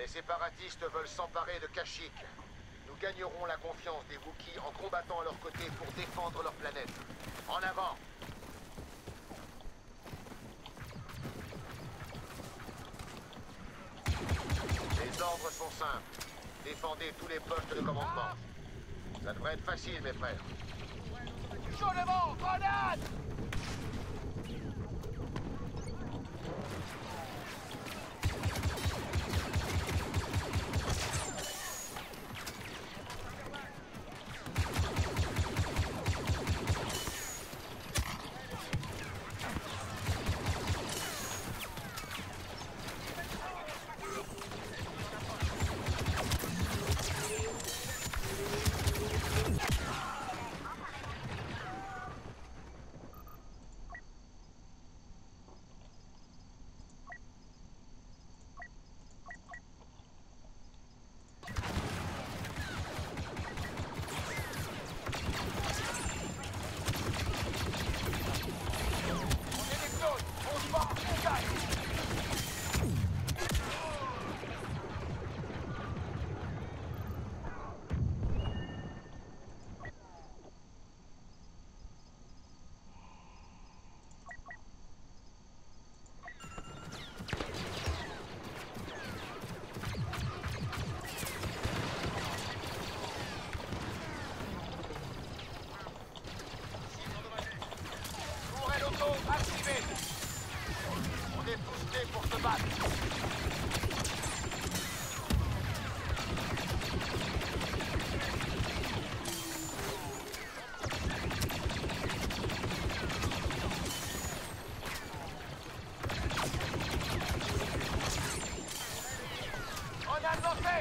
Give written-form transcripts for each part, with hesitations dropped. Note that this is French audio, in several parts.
Les séparatistes veulent s'emparer de Kashyyyk. Nous gagnerons la confiance des Wookiees en combattant à leur côté pour défendre leur planète. En avant! Les ordres sont simples. Défendez tous les postes de commandement. Ça devrait être facile, mes frères. Chaud devant! Grenade! Activé. On est boosté pour se battre. On a lancé.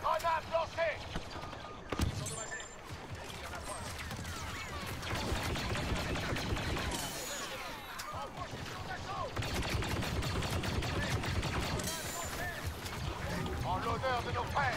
Grenade lancée! En l'honneur de nos frères!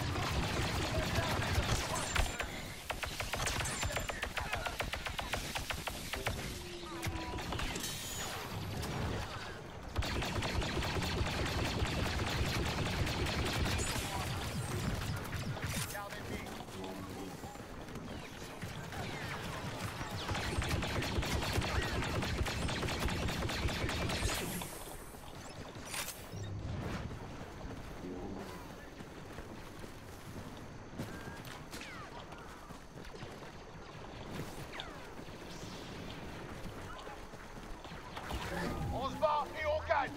On se bat et on gagne.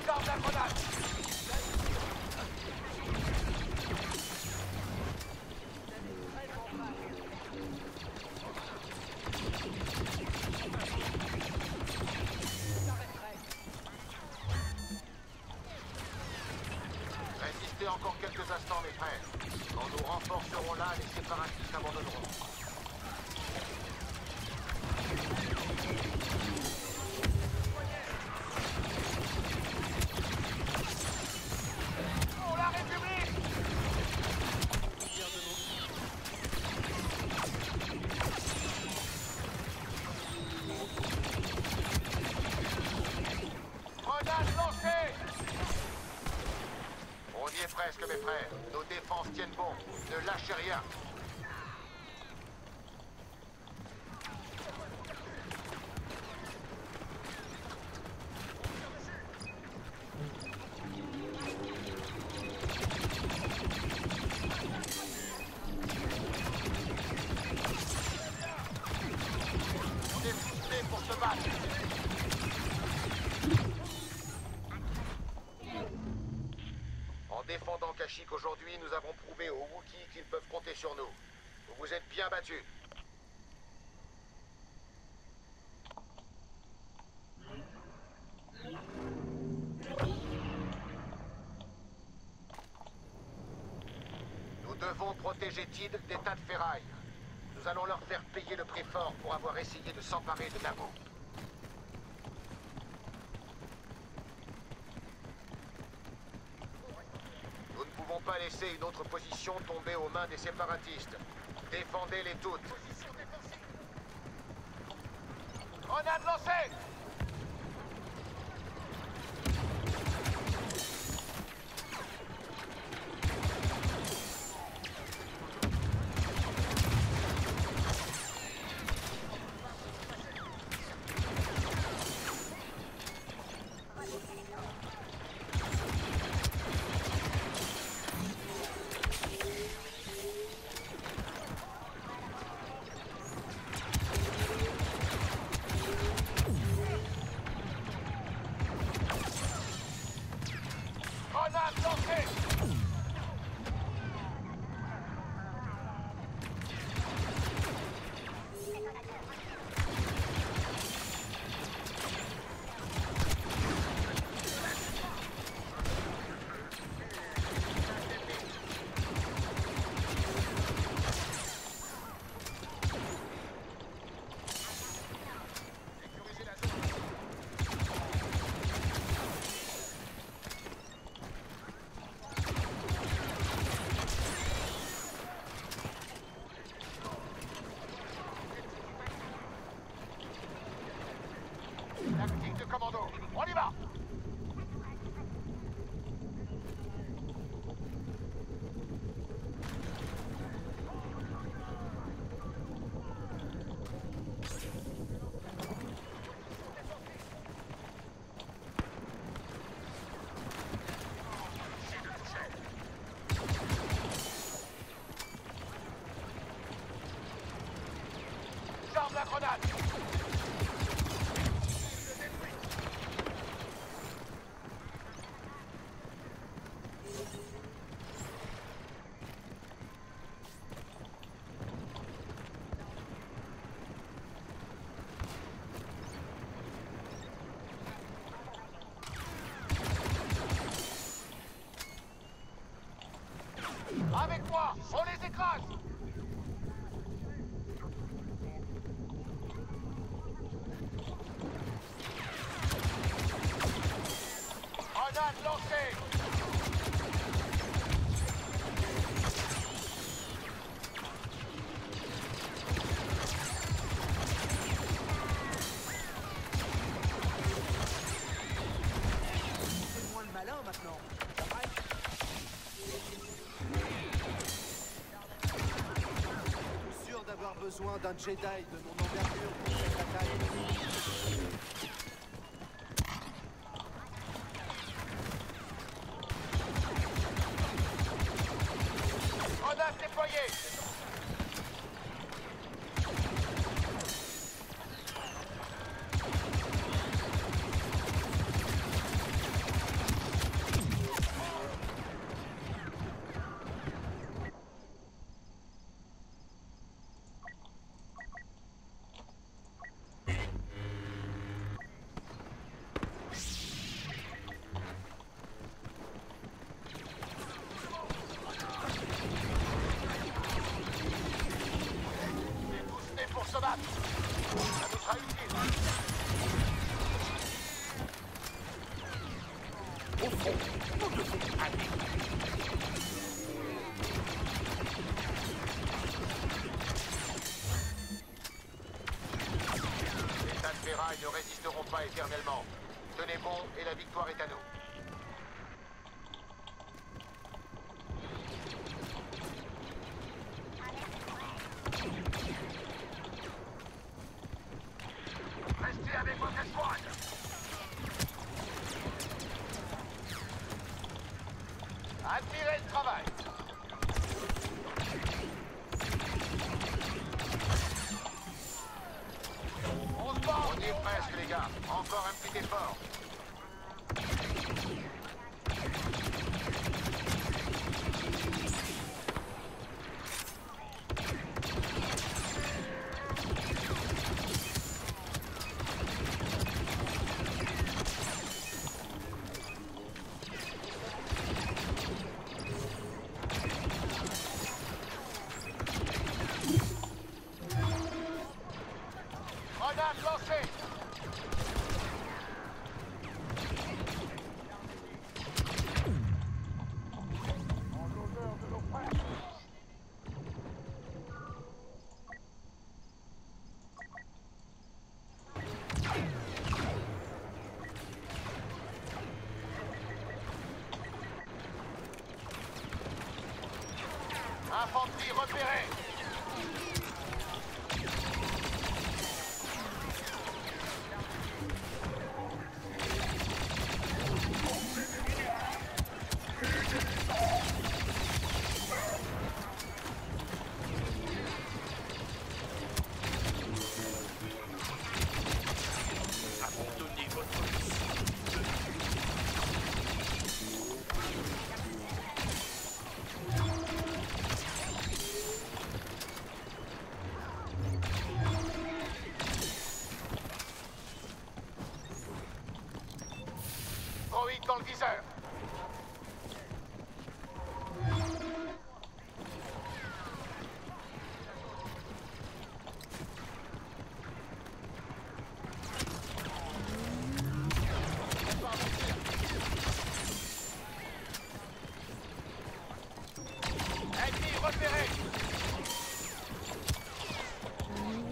Garde la grenade. Résistez encore quelques instants, mes frères. Quand nous renforcerons là, les séparatistes abandonneront. Pour la République! Grenade lancée! On y est presque, mes frères. Nos défenses tiennent bon. Ne lâchez rien. On est boosté pour se battre. En défendant Kashyyyk aujourd'hui, nous avons prouvé aux Wookiees qu'ils peuvent compter sur nous. Vous vous êtes bien battus. Nous devons protéger Tid des tas de ferraille. Nous allons leur faire payer le prix fort pour avoir essayé de s'emparer de Naboo. Nous ne pouvons pas laisser une autre position tomber aux mains des séparatistes. Défendez-les toutes. Grenade lancée! Grenade lancée! Tactique de commando, on y va! Charge la grenade! Avec moi, on les écrase! Grenade lancée! C'est moins le malin maintenant. Sûr d'avoir besoin d'un Jedi de mon envergure pour cette bataille. Grenade déployée! Pour se battre! Ça nous sera utile! Au front, nous devons aller. Les tas de ferraille ne résisteront pas éternellement. Tenez bon et la victoire est à nous. Restez avec votre escouade! Admirez le travail! On se bat! On est presque, les gars. Encore un petit effort. Grenade lancée! Infanterie repérée! Abandonnez votre mission. Droïde dans le viseur. Ennemi repéré.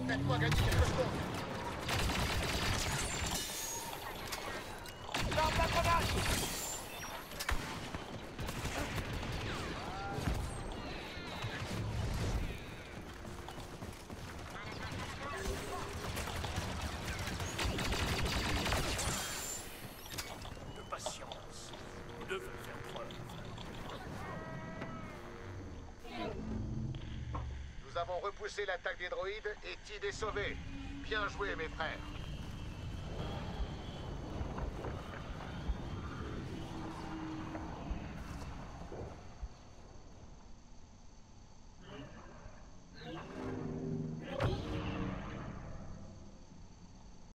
Faites-moi gagner quelque chose. Lance la grenade. De patience. Vous devez faire preuve. Nous avons repoussé l'attaque des droïdes et Tid est sauvé. Bien joué, mes frères.